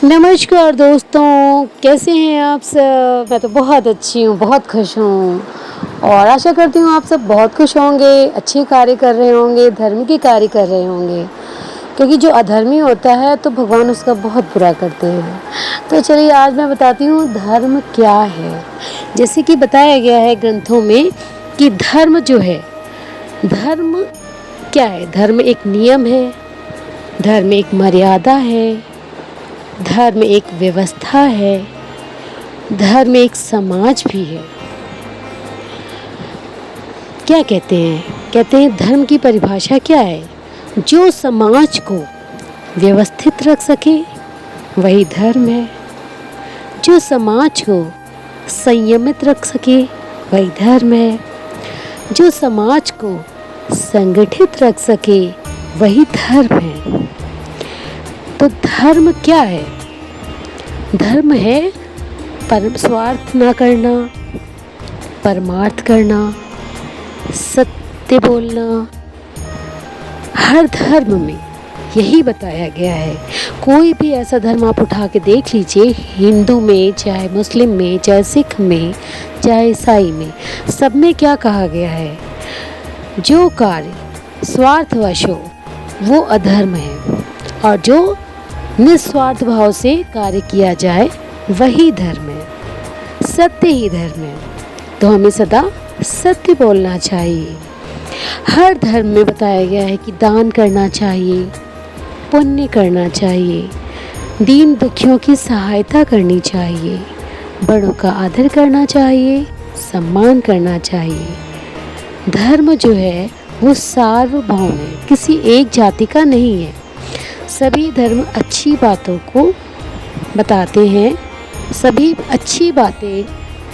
नमस्कार दोस्तों, कैसे हैं आप सब। मैं तो बहुत अच्छी हूँ, बहुत खुश हूँ और आशा करती हूँ आप सब बहुत खुश होंगे, अच्छे कार्य कर रहे होंगे, धर्म के कार्य कर रहे होंगे। क्योंकि जो अधर्मी होता है तो भगवान उसका बहुत बुरा करते हैं। तो चलिए आज मैं बताती हूँ धर्म क्या है। जैसे कि बताया गया है ग्रंथों में कि धर्म जो है, धर्म क्या है। धर्म एक नियम है, धर्म एक मर्यादा है, धर्म एक व्यवस्था है, धर्म एक समाज भी है। क्या कहते हैं धर्म की परिभाषा क्या है। जो समाज को व्यवस्थित रख सके वही धर्म है। जो समाज को संयमित रख सके वही धर्म है। जो समाज को संगठित रख सके वही धर्म है। तो धर्म क्या है। धर्म है परम स्वार्थ ना करना, परमार्थ करना, सत्य बोलना। हर धर्म में यही बताया गया है। कोई भी ऐसा धर्म आप उठा के देख लीजिए, हिंदू में, चाहे मुस्लिम में, चाहे सिख में, चाहे ईसाई में, सब में क्या कहा गया है। जो कार्य स्वार्थवश हो वो अधर्म है और जो निस्वार्थ भाव से कार्य किया जाए वही धर्म है। सत्य ही धर्म है। तो हमें सदा सत्य बोलना चाहिए। हर धर्म में बताया गया है कि दान करना चाहिए, पुण्य करना चाहिए, दीन दुखियों की सहायता करनी चाहिए, बड़ों का आदर करना चाहिए, सम्मान करना चाहिए। धर्म जो है वो सार्वभौम है, किसी एक जाति का नहीं है। सभी धर्म अच्छी बातों को बताते हैं। सभी अच्छी बातें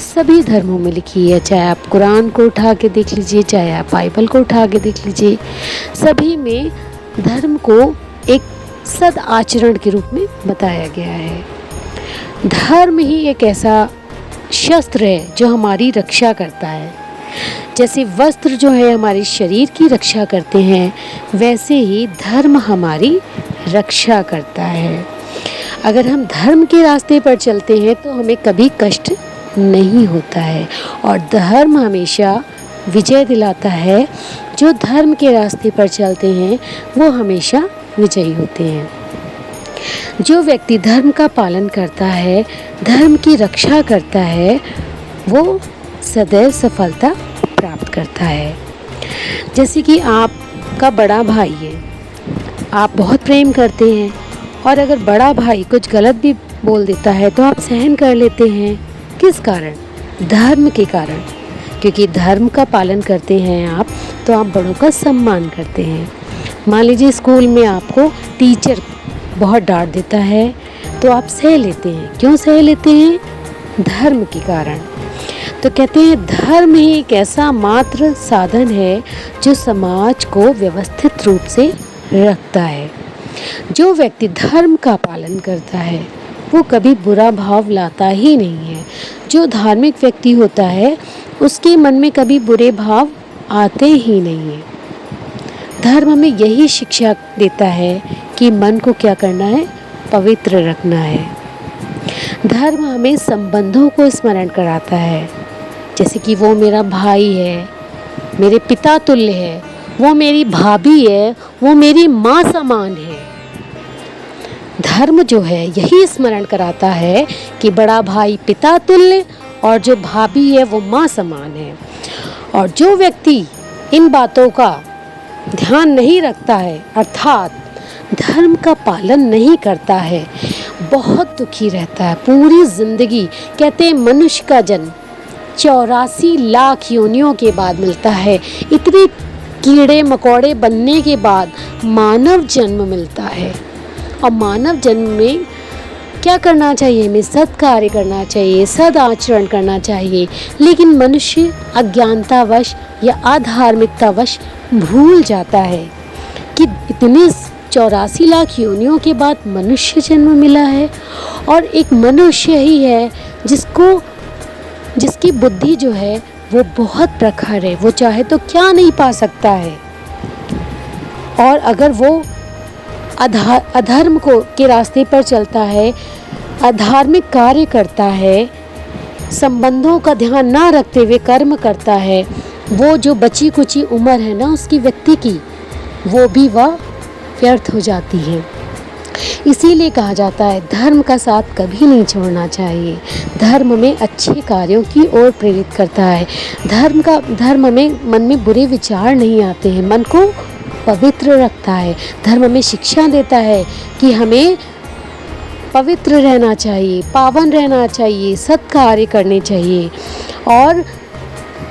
सभी धर्मों में लिखी है। चाहे आप कुरान को उठा के देख लीजिए, चाहे आप बाइबल को उठा के देख लीजिए, सभी में धर्म को एक सद आचरण के रूप में बताया गया है। धर्म ही एक ऐसा शस्त्र है जो हमारी रक्षा करता है। जैसे वस्त्र जो है हमारे शरीर की रक्षा करते हैं, वैसे ही धर्म हमारी रक्षा करता है। अगर हम धर्म के रास्ते पर चलते हैं तो हमें कभी कष्ट नहीं होता है और धर्म हमेशा विजय दिलाता है। जो धर्म के रास्ते पर चलते हैं वो हमेशा विजयी होते हैं। जो व्यक्ति धर्म का पालन करता है, धर्म की रक्षा करता है, वो सदैव सफलता प्राप्त करता है। जैसे कि आपका बड़ा भाई है, आप बहुत प्रेम करते हैं और अगर बड़ा भाई कुछ गलत भी बोल देता है तो आप सहन कर लेते हैं। किस कारण? धर्म के कारण। क्योंकि धर्म का पालन करते हैं आप तो आप बड़ों का सम्मान करते हैं। मान लीजिए स्कूल में आपको टीचर बहुत डांट देता है तो आप सह लेते हैं। क्यों सह लेते हैं? धर्म के कारण। तो कहते हैं धर्म ही एक ऐसा मात्र साधन है जो समाज को व्यवस्थित रूप से रखता है। जो व्यक्ति धर्म का पालन करता है वो कभी बुरा भाव लाता ही नहीं है। जो धार्मिक व्यक्ति होता है उसके मन में कभी बुरे भाव आते ही नहीं है। धर्म हमें यही शिक्षा देता है कि मन को क्या करना है, पवित्र रखना है। धर्म हमें संबंधों को स्मरण कराता है। जैसे कि वो मेरा भाई है, मेरे पिता तुल्य है, वो मेरी भाभी है, वो मेरी माँ समान है। धर्म जो है यही स्मरण कराता है कि बड़ा भाई पिता तुल्य और जो भाभी है वो माँ समान है। और जो व्यक्ति इन बातों का ध्यान नहीं रखता है, अर्थात धर्म का पालन नहीं करता है, बहुत दुखी रहता है पूरी जिंदगी। कहते हैं मनुष्य का जन्म 84 लाख योनियों के बाद मिलता है। इतने कीड़े मकोड़े बनने के बाद मानव जन्म मिलता है। और मानव जन्म में क्या करना चाहिए? हमें सत्कार्य करना चाहिए, सद आचरण करना चाहिए। लेकिन मनुष्य अज्ञानतावश या अधार्मिकतावश भूल जाता है कि इतने 84 लाख योनियों के बाद मनुष्य जन्म मिला है और एक मनुष्य ही है जिसकी बुद्धि जो है वो बहुत प्रखर है। वो चाहे तो क्या नहीं पा सकता है। और अगर वो अधर्म को के रास्ते पर चलता है अधार्मिक कार्य करता है, संबंधों का ध्यान ना रखते हुए कर्म करता है, वो जो बची कुची उम्र है ना उसकी व्यक्ति की, वो भी वह व्यर्थ हो जाती है। इसीलिए कहा जाता है धर्म का साथ कभी नहीं छोड़ना चाहिए। धर्म में अच्छे कार्यों की ओर प्रेरित करता है। धर्म में मन में बुरे विचार नहीं आते हैं, मन को पवित्र रखता है। धर्म में शिक्षा देता है कि हमें पवित्र रहना चाहिए, पावन रहना चाहिए, सत्कार्य करने चाहिए। और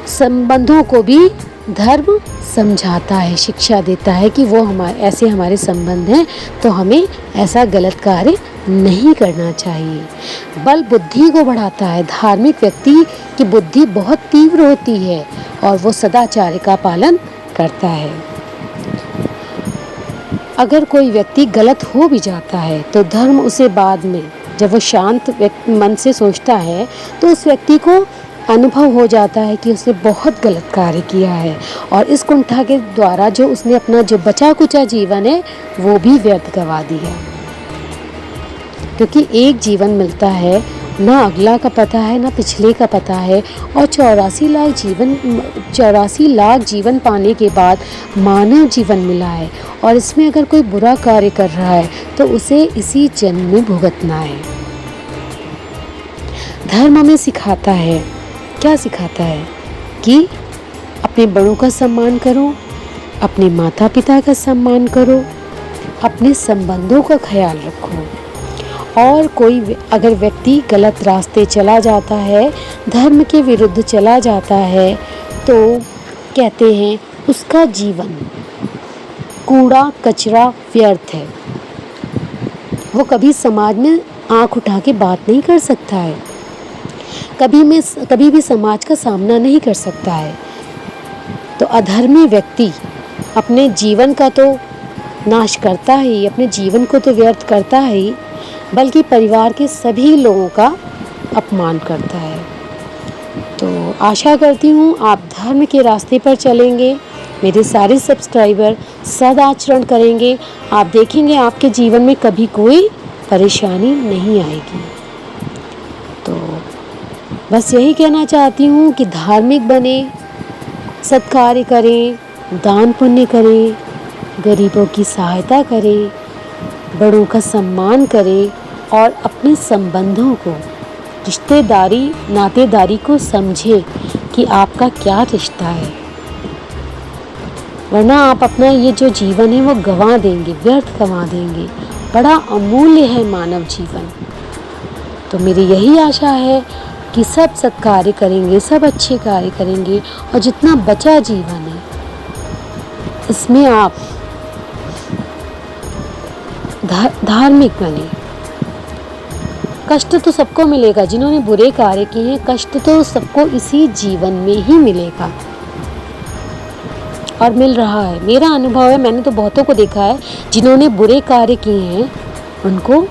संबंधों को भी धर्म समझाता है, शिक्षा देता है कि वो ऐसे हमारे संबंध हैं तो हमें ऐसा गलत कार्य नहीं करना चाहिए। बल बुद्धि को बढ़ाता है। धार्मिक व्यक्ति की बुद्धि बहुत तीव्र होती है और वो सदाचार का पालन करता है। अगर कोई व्यक्ति गलत हो भी जाता है तो धर्म उसे बाद में, जब वो शांत मन से सोचता है तो उस व्यक्ति को अनुभव हो जाता है कि उसने बहुत गलत कार्य किया है और इस कुंठा के द्वारा जो उसने अपना जो बचा कुचा जीवन है वो भी व्यर्थ गवा दिया। क्योंकि एक जीवन मिलता है, ना अगला का पता है ना पिछले का पता है, और 84 लाख जीवन पाने के बाद मानव जीवन मिला है और इसमें अगर कोई बुरा कार्य कर रहा है तो उसे इसी जन्म में भुगतना है। धर्म हमें सिखाता है, क्या सिखाता है कि अपने बड़ों का सम्मान करो, अपने माता पिता का सम्मान करो, अपने संबंधों का ख्याल रखो। और कोई अगर व्यक्ति गलत रास्ते चला जाता है, धर्म के विरुद्ध चला जाता है, तो कहते हैं उसका जीवन कूड़ा कचरा व्यर्थ है। वो कभी समाज में आंख उठा के बात नहीं कर सकता है, कभी भी समाज का सामना नहीं कर सकता है। तो अधर्मी व्यक्ति अपने जीवन का तो नाश करता ही, अपने जीवन को तो व्यर्थ करता ही, बल्कि परिवार के सभी लोगों का अपमान करता है। तो आशा करती हूँ आप धर्म के रास्ते पर चलेंगे, मेरे सारे सब्सक्राइबर सदाचरण करेंगे, आप देखेंगे आपके जीवन में कभी कोई परेशानी नहीं आएगी। तो बस यही कहना चाहती हूँ कि धार्मिक बने, सत्कार्य करें, दान पुण्य करें, गरीबों की सहायता करें, बड़ों का सम्मान करें और अपने संबंधों को, रिश्तेदारी नातेदारी को समझें कि आपका क्या रिश्ता है, वरना आप अपना ये जो जीवन है वो गंवा देंगे, व्यर्थ गंवा देंगे। बड़ा अमूल्य है मानव जीवन। तो मेरी यही आशा है कि सब सत्कार्य करेंगे, सब अच्छे कार्य करेंगे और जितना बचा जीवन है इसमें आप धार्मिक बने। कष्ट तो सबको मिलेगा, जिन्होंने बुरे कार्य किए हैं कष्ट तो सबको इसी जीवन में ही मिलेगा और मिल रहा है। मेरा अनुभव है, मैंने तो बहुतों को देखा है जिन्होंने बुरे कार्य किए हैं उनको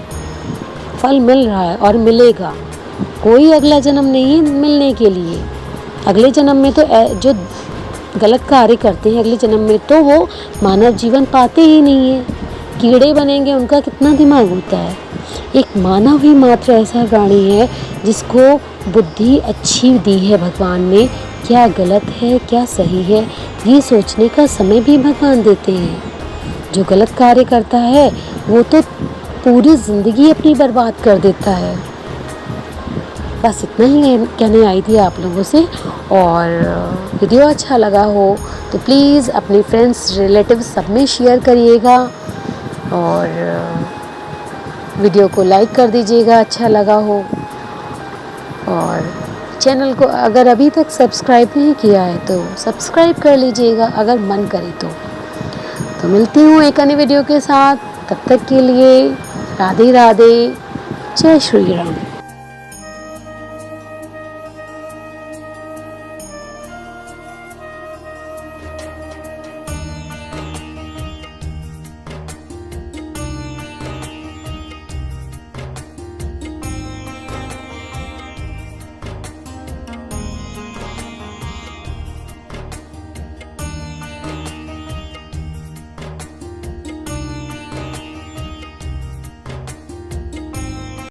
फल मिल रहा है और मिलेगा। कोई अगला जन्म नहीं है मिलने के लिए। अगले जन्म में तो जो गलत कार्य करते हैं अगले जन्म में तो वो मानव जीवन पाते ही नहीं है, कीड़े बनेंगे। उनका कितना दिमाग होता है। एक मानव ही मात्र ऐसा प्राणी है जिसको बुद्धि अच्छी दी है भगवान ने, क्या गलत है क्या सही है ये सोचने का समय भी भगवान देते हैं। जो गलत कार्य करता है वो तो पूरी ज़िंदगी अपनी बर्बाद कर देता है। बस इतना ही कहने आई थी आप लोगों से। और वीडियो अच्छा लगा हो तो प्लीज़ अपने फ्रेंड्स रिलेटिव्स सब में शेयर करिएगा और वीडियो को लाइक कर दीजिएगा अच्छा लगा हो। और चैनल को अगर अभी तक सब्सक्राइब नहीं किया है तो सब्सक्राइब कर लीजिएगा अगर मन करे तो मिलती हूँ एक अन्य वीडियो के साथ। तब तक के लिए राधे राधे, जय श्री राम।